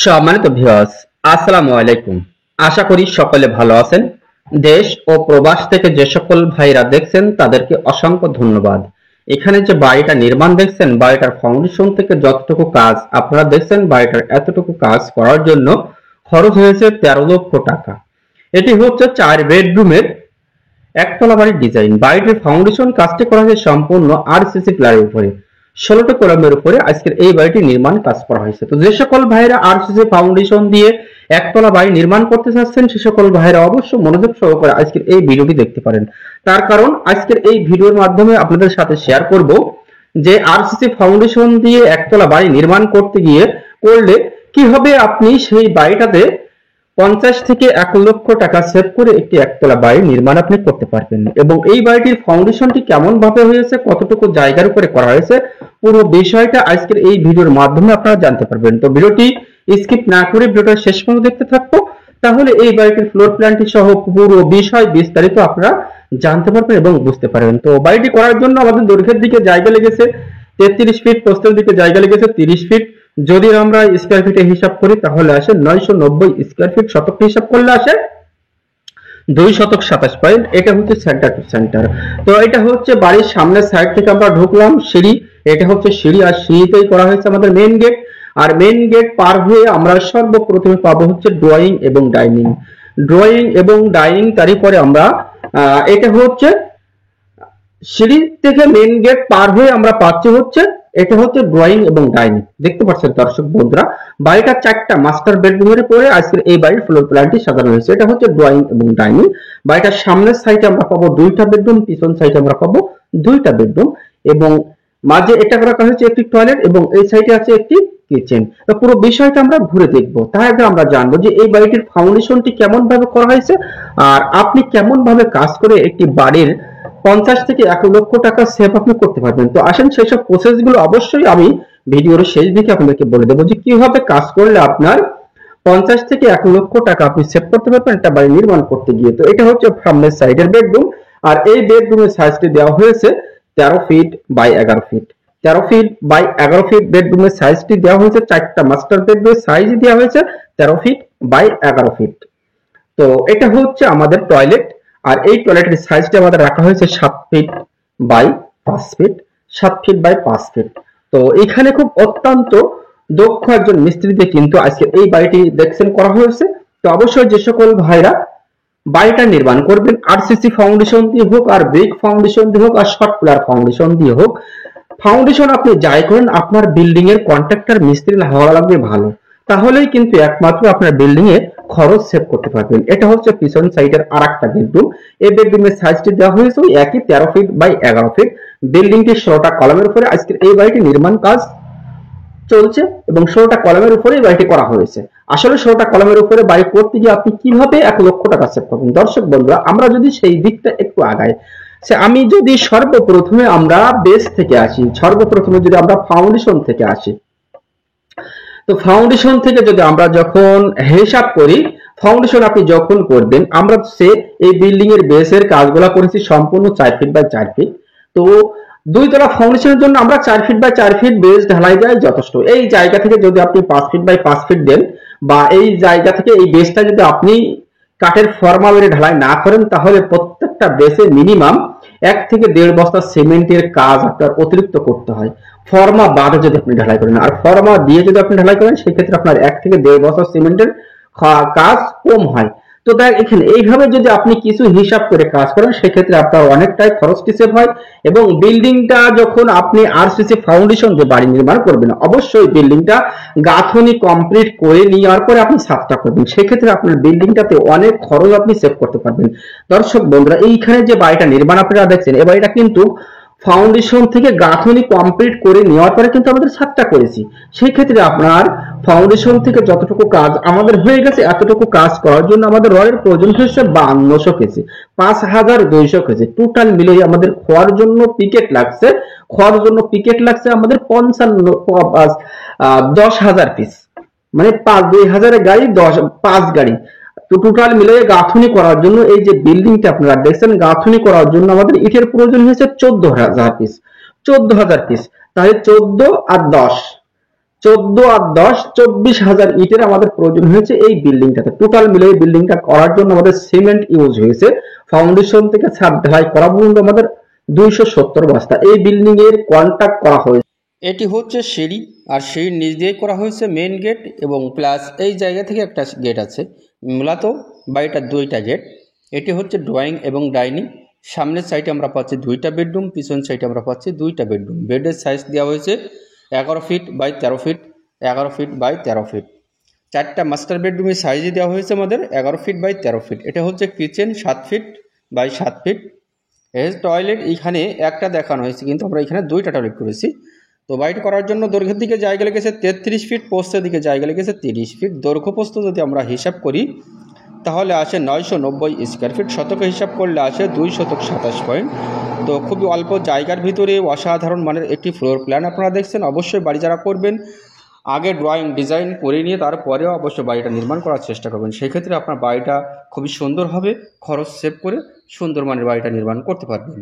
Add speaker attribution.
Speaker 1: সম্মানিত ভিউয়ার্স, আসসালামু আলাইকুম। আশা করি সকলে ভালো আছেন। দেশ ও প্রবাস থেকে যে সকল ভাইরা দেখছেন তাদেরকে অসংখ্য ধন্যবাদ। এখানে যে বাড়িটা নির্মাণ দেখছেন, বাড়িটার ফাউন্ডেশন থেকে যতটুকু কাজ আপনারা দেখছেন, বাড়িটার এতটুকু কাজ করার জন্য খরচ হয়েছে 13 লক্ষ টাকা। এটি হচ্ছে 4 বেডরুমের একতলা বাড়ির ডিজাইন। বাড়িটির ফাউন্ডেশন কাজটি করা হয়েছে সম্পূর্ণ আরসিসি পিলারের উপরে, 16টা কলামের উপরে আজকের এই বাড়িটি নির্মাণ কাজ করা হয়েছে। তো যে সকল ভাইরা আরসিসি ফাউন্ডেশন দিয়ে একতলা বাড়ি নির্মাণ করতে চাচ্ছেন, সে সকল ভাইরা অবশ্যই মনোযোগ সহকারে আজকের এই ভিডিওটি দেখতে পারেন। তার কারণ আজকের এই ভিডিওর মাধ্যমে আপনাদের সাথে শেয়ার করব যে আরসিসি ফাউন্ডেশন দিয়ে একতলা বাড়ি নির্মাণ করলে কি হবে, আপনি সেই বাড়িটাতে 50 থেকে 1 লক্ষ টাকা সেভ করে একটি একতলা বাড়ি নির্মাণ আপনি করতে পারবেন। এবং এই বাড়িটির ফাউন্ডেশনটি কেমন ভাবে হয়েছে, কতটুকু জায়গার উপরে করা হয়েছে, পুরো বিষয়টা আজকের এই ভিডিওর মাধ্যমে আপনারা জানতে পারবেন। তো ভিডিওটি স্কিপ না করে ভিডিওটা শেষ পর্যন্ত দেখতে থাকবো, তাহলে এই বাড়িটির ফ্লোর প্ল্যানটি সহ পুরো বিষয় বিস্তারিত আপনারা জানতে পারবেন এবং বুঝতে পারবেন। তো বাড়িটি করার জন্য আমাদের দৈর্ঘ্যের দিকে জায়গা লেগেছে 33 ফিট, প্রস্থের দিকে জায়গা লেগেছে 30 ফিট। যদি আমরা স্কয়ার ফিটে হিসাব করি তাহলে আসে 990 স্কয়ার ফিট। শতক হিসাব করলে আসে 2 শতক 27 পয়েন্ট। এটা হচ্ছে সেন্টার টু সেন্টার। তো এটা হচ্ছে বাড়ির সামনের সাইড থেকে আমরা ঢুকলাম, সিঁড়ি, এটা হচ্ছে সিঁড়ি, আর সিঁড়িতেই করা হয়েছে আমাদের মেইন গেট। আর মেইন গেট পার হয়ে আমরা সর্বপ্রথমে পাবো হচ্ছে ড্রয়িং এবং ডাইনিং। ড্রয়িং এবং ডাইনিং, তারপরে আমরা এটা হচ্ছে সিঁড়ি থেকে মেইন গেট পার হয়ে আমরা পাচ্ছি হচ্ছে এটা হচ্ছে ড্রয়িং এবং ডাইনিং। দেখতে পাচ্ছেন দর্শক বন্ধুরা, বাড়িটা 4টা মাস্টার বেডরুমের পরে আজকের এই বাড়ির ফ্লোর প্ল্যানটি সাজানো হয়েছে। এটা হচ্ছে ড্রয়িং এবং ডাইনিং। বাড়িটার সামনের সাইডে আমরা পাবো 2টা বেডরুম, পিছন সাইডে আমরা পাবো 2টা বেডরুম, এবং মাঝে এটা রাখা হয়েছে একটি টয়লেট, এবং এই সাইডে আছে একটি কিচেন। তো পুরো বিষয়টা আমরা ঘুরে দেখবো। তার আগে আমরা জানবো যে এই বাড়িটির ফাউন্ডেশনটি কেমন ভাবে করা হয়েছে, আর আপনি কেমন ভাবে কাজ করে একটি বাড়ির 50 থেকে 1 লক্ষ টাকা সেভ আপনি করতে পারবেন। তো আসেন সেসব প্রসেস গুলো অবশ্যই আমি ভিডিওর শেষ দিকে আপনাদেরকে বলে দেবো যে কিভাবে কাজ করলে আপনার 50 থেকে 1 লক্ষ টাকা আপনি সেভ করতে পারবেন একটা বাড়ি নির্মাণ করতে গিয়ে। তো এটা হচ্ছে সামনের সাইডের বেডরুম, আর এই বেডরুমের সাইজটি দেওয়া হয়েছে 13 feet by 11 feet. 13 feet by 11 feet বেডরুমের সাইজটি দেওয়া হয়েছে। 4টা মাস্টার বেডরুমের সাইজ দেওয়া হয়েছে 13 ফিট বাই 11 ফিট। তো এটা হচ্ছে আমাদের টয়লেট, আর এই টয়লেটের সাইজটা আমাদের রাখা হয়েছে 7 feet by 5 feet. 7 feet by 5 feet. তো এখানে খুব অত্যন্ত দক্ষ একজন মিস্ত্রিতে কিন্তু আজকে এই বাড়িটি দেখছেন করা হয়েছে। তো অবশ্যই যে সকল ভাইরা বাড়িটা নির্মাণ করবেন, আরসিসি ফাউন্ডেশন দিয়ে হোক, আর ব্রিক ফাউন্ডেশন দিয়ে হোক, আর শর্ট পিলার ফাউন্ডেশন দিয়ে হোক, ফাউন্ডেশন আপনি যাই করেন আপনার বিল্ডিং এর কন্ট্রাক্টর মিস্ত্রি হওয়া লাগবে ভালো, তাহলেই কিন্তু একমাত্র আপনার বিল্ডিং এ খরচ সেভ করতে পারবেন। এটা হচ্ছে পিছন সাইডের আরেকটা বেডরুম। এই বেডরুমের সাইজটি দেওয়া হয়েছে ওই একই 13 ফিট বাই 11 ফিট। বিল্ডিংটি 16টা কলামের উপরে আজকের এই বাড়িটি নির্মাণ কাজ চলছে, এবং 16টা কলামের উপরে বাড়িটি করা হয়েছে। আসলে 16টা কলামের উপরে বাড়ি করতে গিয়ে আপনি কিভাবে 1 লক্ষ টাকা সেভ করবেন, দর্শক বন্ধুরা আমরা যদি সেই দিকটা একটু আগাই, আমি যদি সর্বপ্রথমে আমরা বেস থেকে আসি, সর্বপ্রথমে যদি আমরা ফাউন্ডেশন থেকে আসি, তো ফাউন্ডেশন থেকে যদি আমরা যখন হিসাব করি, ফাউন্ডেশন আপনি যখন করবেন, আমরা সে এই বিল্ডিং এর বেসের কাজগুলো করেছি সম্পূর্ণ 4 ফিট বাই 4 ফিট। তো 2 তলা ফাউন্ডেশনের জন্য আমরা 4 ফিট বাই 4 ফিট বেস ঢালাই দেয় যথেষ্ট। এই জায়গা থেকে যদি আপনি 5 ফিট বাই 5 ফিট দেন, বা এই জায়গা থেকে এই বেসটা যদি আপনি কাঠের ফর্মা মেরে ঢালাই না করেন, তাহলে প্রত্যেকটা বেসে মিনিমাম 1 থেকে 1.5 বস্তা সিমেন্টের কাজ আপনার অতিরিক্ত করতে হয় ফর্মা বাদে যদি আপনি ঢালাই করেন। আর ফর্মা দিয়ে যদি আপনি ঢালাই করেন, সেক্ষেত্রে আপনার 1 থেকে 1.5 বস্তা সিমেন্টের কাজ কম হয়। তো দেখ এখানে এইভাবে যদি আপনি কিছু হিসাব করে কাজ করেন, সেক্ষেত্রে আপনার অনেকটাই খরচটি সেভ হয়। এবং বিল্ডিংটা যখন আপনি আরসিসি ফাউন্ডেশন যে বাড়ি নির্মাণ করবেন, অবশ্যই বিল্ডিংটা গাঁথনি কমপ্লিট করে নেওয়ার পরে আপনি ছাদটা করবেন, সেক্ষেত্রে আপনার বিল্ডিংটাতে অনেক খরচ আপনি সেভ করতে পারবেন। দর্শক বন্ধুরা, এইখানে যে বাড়িটা নির্মাণ আপনারা দেখছেন, এই বাড়িটা কিন্তু ফাউন্ডেশন থেকে গাঁথনি কমপ্লিট করে নেওয়ার পরে কিন্তু আমাদের ছাদটা করেছি। সেই ক্ষেত্রে আপনার ফাউন্ডেশন থেকে যতটুকু কাজ আমাদের হয়ে গেছে, এতটুকু কাজ করার জন্য আমাদের রডের প্রয়োজন হয়েছে 5200 কেজি, 5200 কেজি টোটাল মিলে আমাদের খোয়ার জন্য পিকেট লাগছে। খোয়ার জন্য পিকেট লাগছে আমাদের 10,000 পিস, মানে 2000 গাড়ি 5 গাড়ি। তো টোটাল মিলে গাঁথনি করার জন্য এই যে বিল্ডিংটা আপনারা দেখছেন, গাঁথনি করার জন্য আমাদের ইটের প্রয়োজন হয়েছে 14,000 পিস। 14,000 পিস, তাহলে 14 আর 10, 14 আর 10 24,000 ইটের আমাদের প্রয়োজন হয়েছে এই বিল্ডিংটাতে। টোটাল মিলে এই বিল্ডিংটা করার জন্য আমাদের সিমেন্ট ইউজ হয়েছে, ফাউন্ডেশন থেকে ছাদ ঢালাই করা পর্যন্ত আমাদের 270 বস্তা। এই বিল্ডিং এর কন্ট্রাক্ট করা হয়েছে।
Speaker 2: এটি হচ্ছে সিঁড়ি, আর সিঁড়ির নিচ দিয়ে করা হয়েছে মেন গেট এবং প্লাস এই জায়গা থেকে একটা গেট আছে। মূলত বাড়িটার 2টা গেট। এটি হচ্ছে ড্রয়িং এবং ডাইনিং। সামনের সাইডে আমরা পাচ্ছি 2টা বেডরুম, পিছন সাইডে আমরা পাচ্ছি 2টা বেডরুম। বেডের সাইজ দেওয়া হয়েছে 11 feet by 13 feet, 11 feet by 13 feet. 4টা মাস্টার বেডরুমের সাইজে দেওয়া হয়েছে আমাদের 11 ফিট বাই 13 ফিট। এটা হচ্ছে kitchen 7 feet by 7 feet. Toilet এইখানে একটা দেখানো হয়েছে, কিন্তু আমরা এখানে 2টা টয়লেট করেছি। তো বাড়িটি করার জন্য দৈর্ঘ্যের দিকে জায়গা লেগেছে 33 ফিট, প্রস্থের দিকে জায়গা লেগেছে 30 ফিট। দৈর্ঘ্য প্রস্থ যদি আমরা হিসাব করি তাহলে আসে 990 স্কোয়ার ফিট। শতকে হিসাব করলে আসে 2 শতক 27 পয়েন্ট। তো খুবই অল্প জায়গার ভিতরে অসাধারণ মানের একটি ফ্লোর প্ল্যান আপনারা দেখছেন। অবশ্যই বাড়ি যারা করবেন আগে ড্রয়িং ডিজাইন করে নিয়ে তারপরেও অবশ্যই বাড়িটা নির্মাণ করার চেষ্টা করবেন। সেই ক্ষেত্রে আপনার বাড়িটা খুবই সুন্দর হবে, খরচ সেভ করে সুন্দর মানের বাড়িটা নির্মাণ করতে পারবেন।